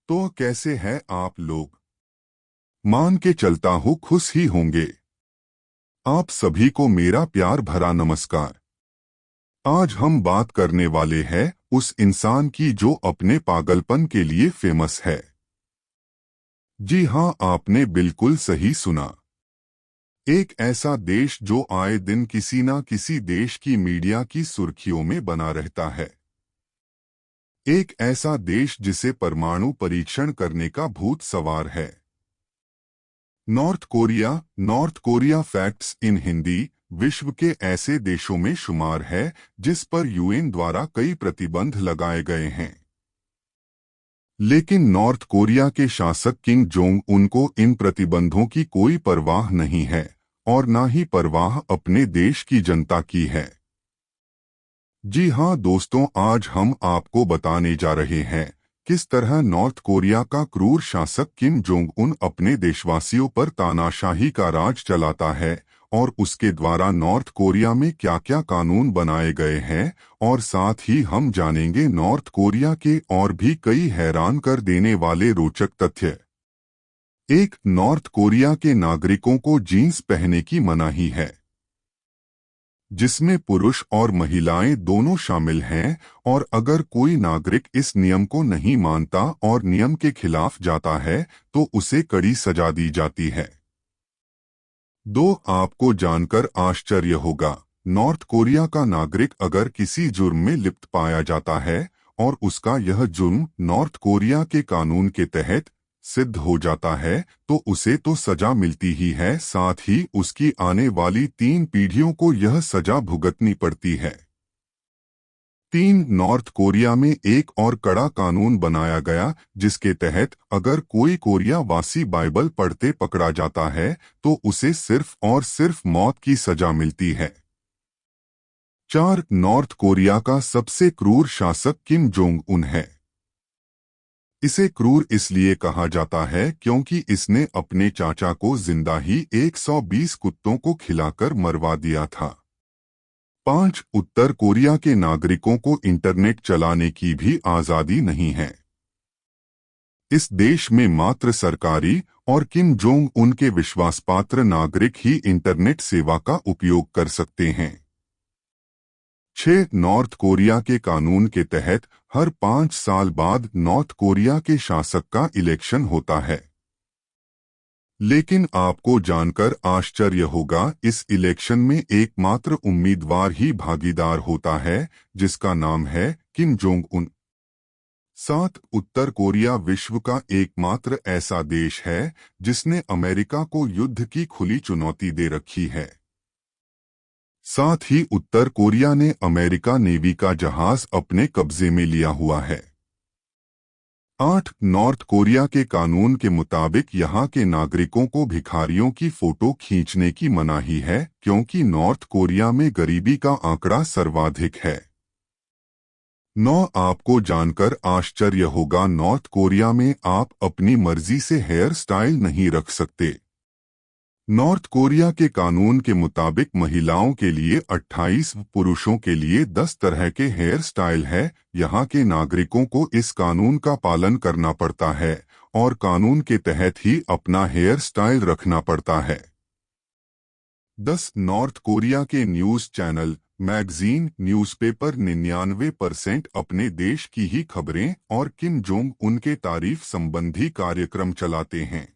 तो कैसे हैं आप लोग? मान के चलता हूँ खुश ही होंगे। आप सभी को मेरा प्यार भरा नमस्कार। आज हम बात करने वाले हैं उस इंसान की जो अपने पागलपन के लिए फेमस है। जी हाँ, आपने बिल्कुल सही सुना। एक ऐसा देश जो आए दिन किसी ना किसी देश की मीडिया की सुर्खियों में बना रहता है। एक ऐसा देश जिसे परमाणु परीक्षण करने का भूत सवार है। North Korea facts in Hindi विश्व के ऐसे देशों में शुमार है जिस पर यूएन द्वारा कई प्रतिबंध लगाए गए हैं। लेकिन नॉर्थ कोरिया के शासक किम जोंग उन को इन प्रतिबंधों की कोई परवाह नहीं है और ना ही परवाह अपने देश की जनता की है। जी हाँ दोस्तों, आज हम आपको बताने जा रहे हैं किस तरह नॉर्थ कोरिया का क्रूर शासक किम जोंग उन अपने देशवासियों पर तानाशाही का राज चलाता है और उसके द्वारा नॉर्थ कोरिया में क्या क्या कानून बनाए गए हैं, और साथ ही हम जानेंगे नॉर्थ कोरिया के और भी कई हैरान कर देने वाले रोचक तथ्य। एक, नॉर्थ कोरिया के नागरिकों को जीन्स पहनने की मनाही है, जिसमें पुरुष और महिलाएं दोनों शामिल हैं, और अगर कोई नागरिक इस नियम को नहीं मानता और नियम के खिलाफ जाता है तो उसे कड़ी सजा दी जाती है। 2, आपको जानकर आश्चर्य होगा, नॉर्थ कोरिया का नागरिक अगर किसी जुर्म में लिप्त पाया जाता है और उसका यह जुर्म नॉर्थ कोरिया के कानून के तहत सिद्ध हो जाता है तो उसे तो सजा मिलती ही है, साथ ही उसकी आने वाली 3 पीढ़ियों को यह सजा भुगतनी पड़ती है। 3, नॉर्थ कोरिया में एक और कड़ा कानून बनाया गया जिसके तहत अगर कोई कोरिया वासी बाइबल पढ़ते पकड़ा जाता है तो उसे सिर्फ और सिर्फ मौत की सजा मिलती है। 4, नॉर्थ कोरिया का सबसे क्रूर शासक किम जोंग उन है। इसे क्रूर इसलिए कहा जाता है क्योंकि इसने अपने चाचा को जिंदा ही 120 कुत्तों को खिलाकर मरवा दिया था। 5, उत्तर कोरिया के नागरिकों को इंटरनेट चलाने की भी आजादी नहीं है। इस देश में मात्र सरकारी और किम जोंग उन के विश्वासपात्र नागरिक ही इंटरनेट सेवा का उपयोग कर सकते हैं। 6, नॉर्थ कोरिया के कानून के तहत हर 5 साल बाद नॉर्थ कोरिया के शासक का इलेक्शन होता है। लेकिन आपको जानकर आश्चर्य होगा, इस इलेक्शन में एकमात्र उम्मीदवार ही भागीदार होता है जिसका नाम है किम जोंग उन। 7, उत्तर कोरिया विश्व का एकमात्र ऐसा देश है जिसने अमेरिका को युद्ध की खुली चुनौती दे रखी है। साथ ही उत्तर कोरिया ने अमेरिका नेवी का जहाज अपने कब्जे में लिया हुआ है। 8, नॉर्थ कोरिया के कानून के मुताबिक यहाँ के नागरिकों को भिखारियों की फोटो खींचने की मनाही है क्योंकि नॉर्थ कोरिया में गरीबी का आंकड़ा सर्वाधिक है। 9, आपको जानकर आश्चर्य होगा, नॉर्थ कोरिया में आप अपनी मर्जी से हेयर स्टाइल नहीं रख सकते। नॉर्थ कोरिया के कानून के मुताबिक महिलाओं के लिए 28, पुरुषों के लिए 10 तरह के हेयर स्टाइल है। यहाँ के नागरिकों को इस कानून का पालन करना पड़ता है और कानून के तहत ही अपना हेयर स्टाइल रखना पड़ता है। 10, नॉर्थ कोरिया के न्यूज़ चैनल, मैगजीन, न्यूज़पेपर 99% अपने देश की ही खबरें और किम जोंग उनके तारीफ संबंधी कार्यक्रम चलाते हैं।